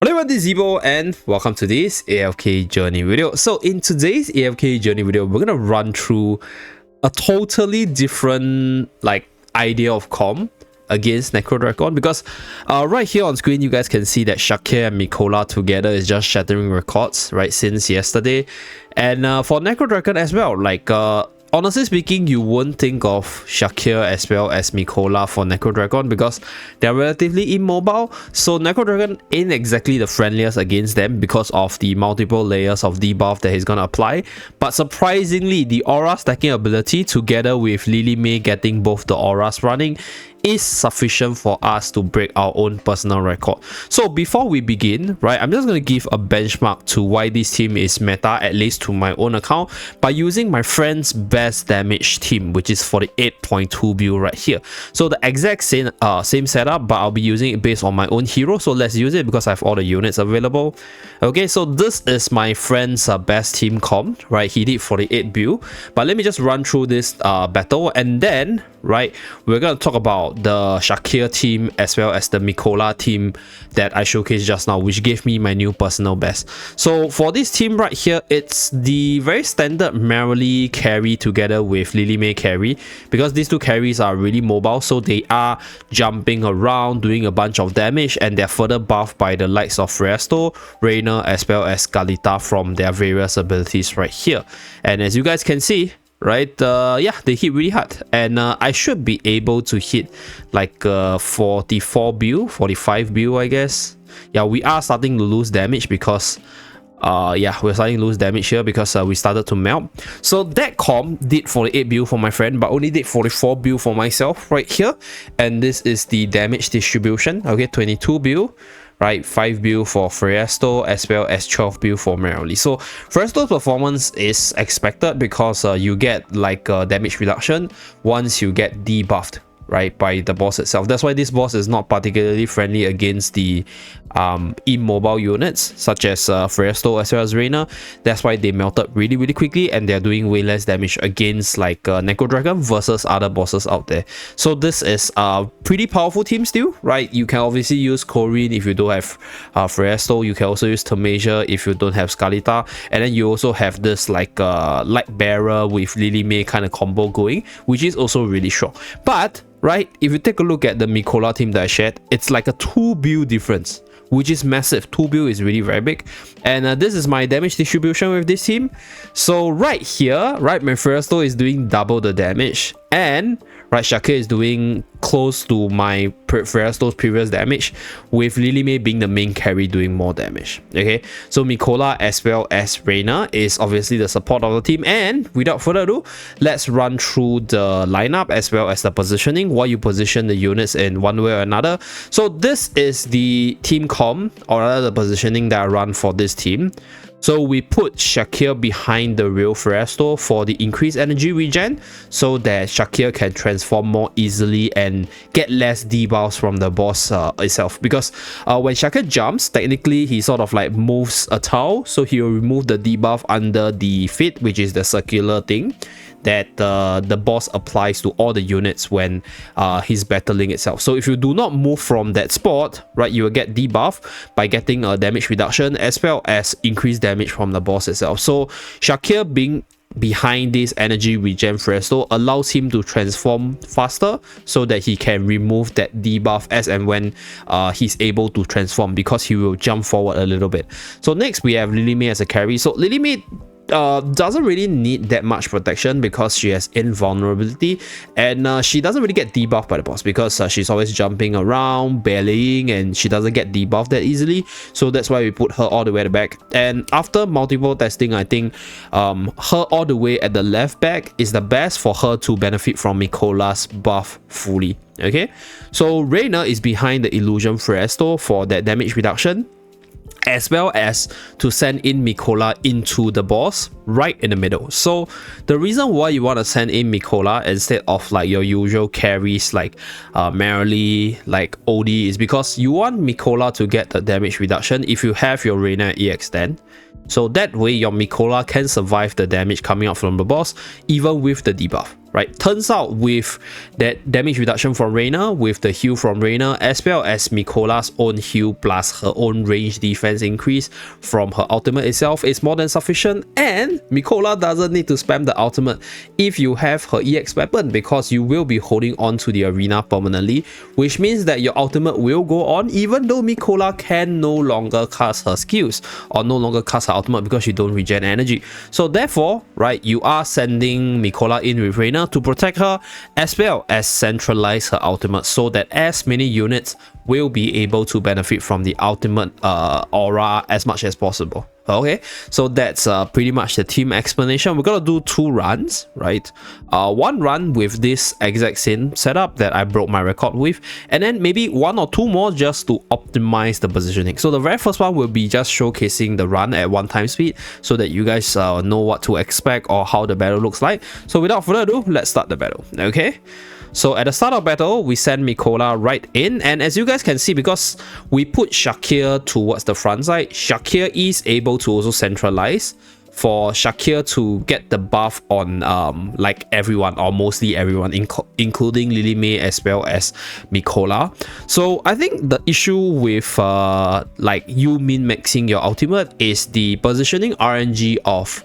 Hello everyone, this is Zeeebo and welcome to this AFK journey video. So in today's AFK journey video, we're gonna run through a totally different idea of comp against Necrodrakon, because right here on screen you guys can see that Shakir and Mikola together is just shattering records right since yesterday. And for Necrodrakon as well, honestly speaking, you won't think of Shakir as well as Mikola for Necrodrakon because they're relatively immobile. So Necrodrakon ain't exactly the friendliest against them because of the multiple layers of debuff that he's gonna apply. But surprisingly, the aura stacking ability together with Lily May getting both the auras running is sufficient for us to break our own personal record. So before we begin, right, I'm just going to give a benchmark to why this team is meta, at least to my own account, by using my friend's best damage team, which is for the 8.2 build right here. So the exact same setup, but I'll be using it based on my own hero. So let's use it because I have all the units available. Okay, so this is my friend's best team comp, right? He did 48 build, but let me just run through this battle, and then right, we're going to talk about the Shakir team as well as the Mikola team that I showcased just now, which gave me my new personal best. So for this team right here, it's the very standard Marilee carry together with Lily May carry, because these two carries are really mobile, so they are jumping around, doing a bunch of damage, and they're further buffed by the likes of Resto, Reina, as well as Galita from their various abilities right here. And as you guys can see, right, yeah, they hit really hard, and I should be able to hit like 44 build, 45 build, I guess. Yeah, we are starting to lose damage because yeah, we're starting to lose damage here because we started to melt. So that comp did 48 build for my friend, but only did 44 build for myself right here. And this is the damage distribution. Okay, 22 build, right, 5 build for Freyasto as well as 12 build for Marilee. So Freyasto's performance is expected because you get like damage reduction once you get debuffed, right, by the boss itself. That's why this boss is not particularly friendly against the immobile units such as Freyasto as well as Reina. That's why they melted really quickly, and they're doing way less damage against like Necrodrakon versus other bosses out there. So this is a pretty powerful team still, right? You can obviously use Corinne if you don't have Freyasto. You can also use Tamasia if you don't have Skalita, and then you also have this like Light Bearer with Lily May kind of combo going, which is also really strong. But right, if you take a look at the Mikola team that I shared, it's like a 2 build difference, which is massive. 2 build is really very big. And this is my damage distribution with this team. So right here, right, my Freyasto is doing double the damage, and right, Shakir is doing close to my Freyasto's previous damage, with Lily May being the main carry doing more damage. Okay, so Mikola as well as Reina is obviously the support of the team. And without further ado, let's run through the lineup as well as the positioning, what you position the units in one way or another. So this is the team comp, or rather the positioning that I run for this team. So we put Shakir behind the real Freyasto for the increased energy regen, so that Shakir can transform more easily and get less debuffs from the boss itself. Because when Shakir jumps, technically he sort of like moves a tile, so he will remove the debuff under the feet, which is the circular thing that the boss applies to all the units when he's battling itself. So if you do not move from that spot, right, you will get debuff by getting a damage reduction as well as increased damage from the boss itself. So Shakir being behind this energy regen Freyasto allows him to transform faster, so that he can remove that debuff as and when he's able to transform, because he will jump forward a little bit. So next we have Lily May as a carry. So Lily May doesn't really need that much protection because she has invulnerability, and she doesn't really get debuffed by the boss because she's always jumping around, bellying, and she doesn't get debuffed that easily. So that's why we put her all the way at the back. And after multiple testing, I think her all the way at the left back is the best for her to benefit from Mikola's buff fully. Okay, so Reina is behind the Illusion Freyasto for that damage reduction, as well as to send in Mikola into the boss right in the middle. So the reason why you want to send in Mikola instead of like your usual carries like Marilee, like OD, is because you want Mikola to get the damage reduction if you have your Reina EX10. So that way your Mikola can survive the damage coming out from the boss even with the debuff. right? Turns out with that damage reduction from Reyna, with the heal from Reyna, as well as Mikola's own heal plus her own range defense increase from her ultimate itself, is more than sufficient. And Mikola doesn't need to spam the ultimate if you have her EX weapon, because you will be holding on to the arena permanently, which means that your ultimate will go on even though Mikola can no longer cast her skills or no longer cast her ultimate because you don't regen energy. So therefore, right, you are sending Mikola in with Reyna to protect her, as well as centralize her ultimate, so that as many units will be able to benefit from the ultimate aura as much as possible. Okay, so that's pretty much the team explanation. We're gonna do 2 runs, right? One run with this exact same setup that I broke my record with, and then maybe 1 or 2 more just to optimize the positioning. So the very first one will be just showcasing the run at 1 time speed, so that you guys know what to expect or how the battle looks like. So without further ado, let's start the battle. Okay, so at the start of battle, we send Mikola right in, and as you guys can see, because we put Shakir towards the front side, Shakir is able to also centralize for Shakir to get the buff on like everyone, or mostly everyone, including Lily May as well as Mikola. So I think the issue with like you min-maxing your ultimate is the positioning RNG of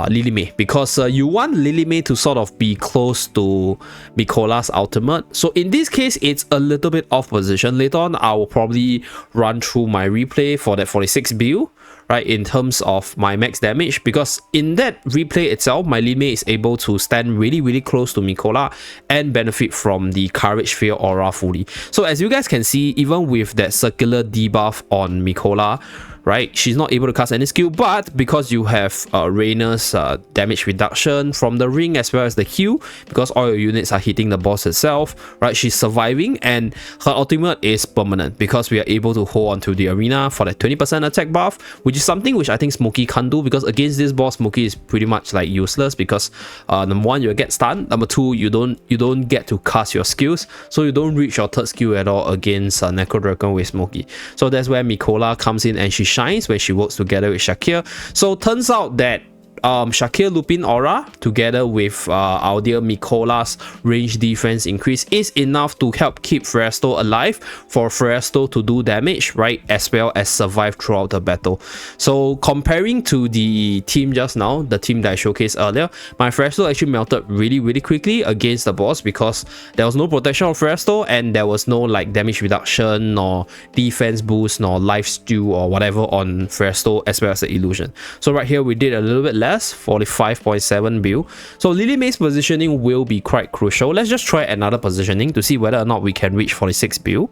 Lily May, because you want Lily May to sort of be close to Mikola's ultimate. So in this case, it's a little bit off position. Later on, I will probably run through my replay for that 46 build, right, in terms of my max damage, because in that replay itself, my Lily May is able to stand really close to Mikola and benefit from the Courage Sphere aura fully. So as you guys can see, even with that circular debuff on Mikola, right, she's not able to cast any skill, but because you have Reyna's damage reduction from the ring as well as the heal, because all your units are hitting the boss itself, right, she's surviving, and her ultimate is permanent because we are able to hold on to the arena for that 20% attack buff, which is something which I think Smokey can't do, because against this boss, Smokey is pretty much like useless, because number 1, you get stunned, number 2, you don't get to cast your skills, so you don't reach your 3rd skill at all against Necrodrakon with Smokey. So that's where Mikola comes in and she shines when she works together with Shakir. So turns out that Shakir Lupin Aura together with our dear Mikola's range defense increase is enough to help keep Freyasto alive, for Freyasto to do damage, right, as well as survive throughout the battle. So comparing to the team just now, the team that I showcased earlier, my Freyasto actually melted really quickly against the boss, because there was no protection of Freyasto and there was no like damage reduction nor defense boost nor life steal or whatever on Freyasto as well as the illusion. So right here we did a little bit less, 45.7 build. So Lily May's positioning will be quite crucial. Let's just try another positioning to see whether or not we can reach 46 build.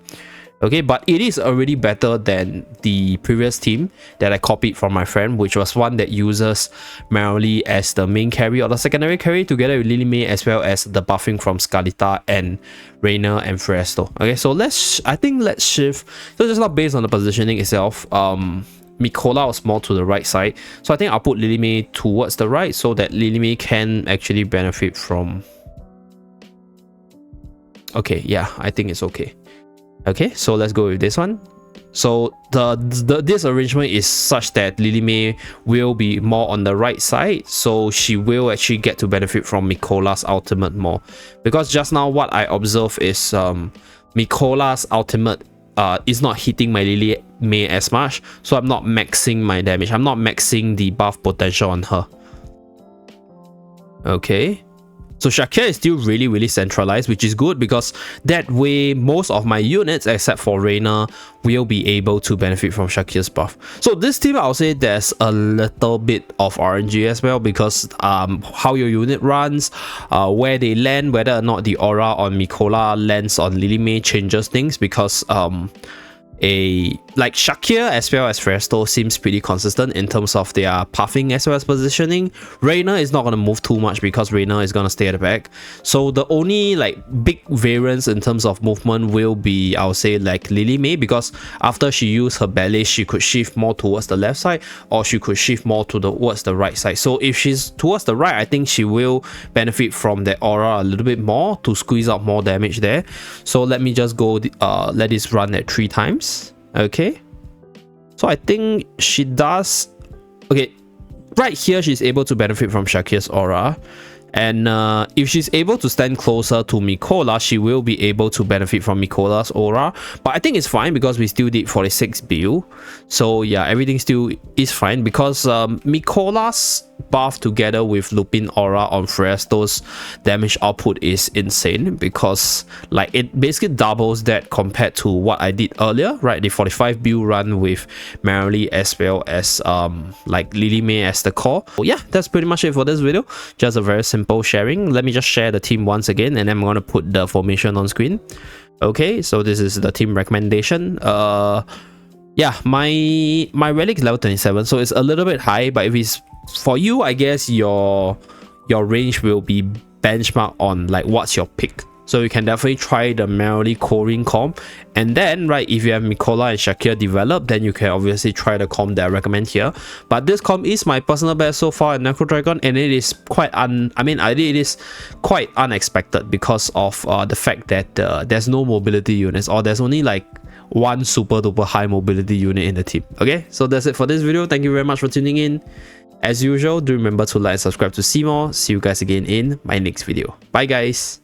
Okay, but it is already better than the previous team that I copied from my friend, which was one that uses Marilee as the main carry or the secondary carry together with Lily May, as well as the buffing from Scarletta and Reyna and Freyasto. Okay, so let's shift. So just not based on the positioning itself, Mikola was more to the right side, so I think I'll put Lily May towards the right so that Lily May can actually benefit from... Okay, yeah, I think it's okay. Okay, so let's go with this one. So this arrangement is such that Lily May will be more on the right side, so she will actually get to benefit from Mikola's ultimate more, because just now what I observed is Mikola's ultimate is not hitting my Lily May as much, so I'm not maxing my damage. I'm not maxing the buff potential on her. Okay, so Shakir is still really centralized, which is good, because that way most of my units except for Reyna will be able to benefit from Shakir's buff. So this team, I'll say there's a little bit of RNG as well, because how your unit runs, where they land, whether or not the aura on Mikola lands on Lily May changes things, because like Shakir as well as Freyasto seems pretty consistent in terms of their pathing as well as positioning. Reyna is not going to move too much because Reyna is going to stay at the back. So the only like big variance in terms of movement will be, I would say, like Lily May, because after she used her ballet, she could shift more towards the left side, or she could shift more towards the right side. So if she's towards the right, I think she will benefit from the aura a little bit more to squeeze out more damage there. So let me just go let this run at 3 times. Okay, so I think she does. Okay, right here she's able to benefit from Shakir's aura. And if she's able to stand closer to Mikola, she will be able to benefit from Mikola's aura. But I think it's fine because we still did 46 build. So yeah, everything still is fine because Mikola's buff together with Lupin aura on Freya's damage output is insane, because like it basically doubles that compared to what I did earlier, right? The 45 build run with Marilee as well as like Lily May as the core. So yeah, that's pretty much it for this video. Just a very simple sharing. Let me just share the team once again, and I'm gonna put the formation on screen. Okay, so this is the team recommendation. Yeah, my relic is level 27, so it's a little bit high, but if it's for you, I guess your range will be benchmarked on like what's your pick. So you can definitely try the Marilee Corin comp, and then right, if you have Mikola and Shakir developed, then you can obviously try the comp that I recommend here. But this comp is my personal best so far in Necrodrakon, and it is quite it is quite unexpected because of the fact that there's no mobility units, or there's only like one super duper high mobility unit in the team. Okay, so that's it for this video. Thank you very much for tuning in. As usual, do remember to like and subscribe to see more. See you guys again in my next video. Bye guys.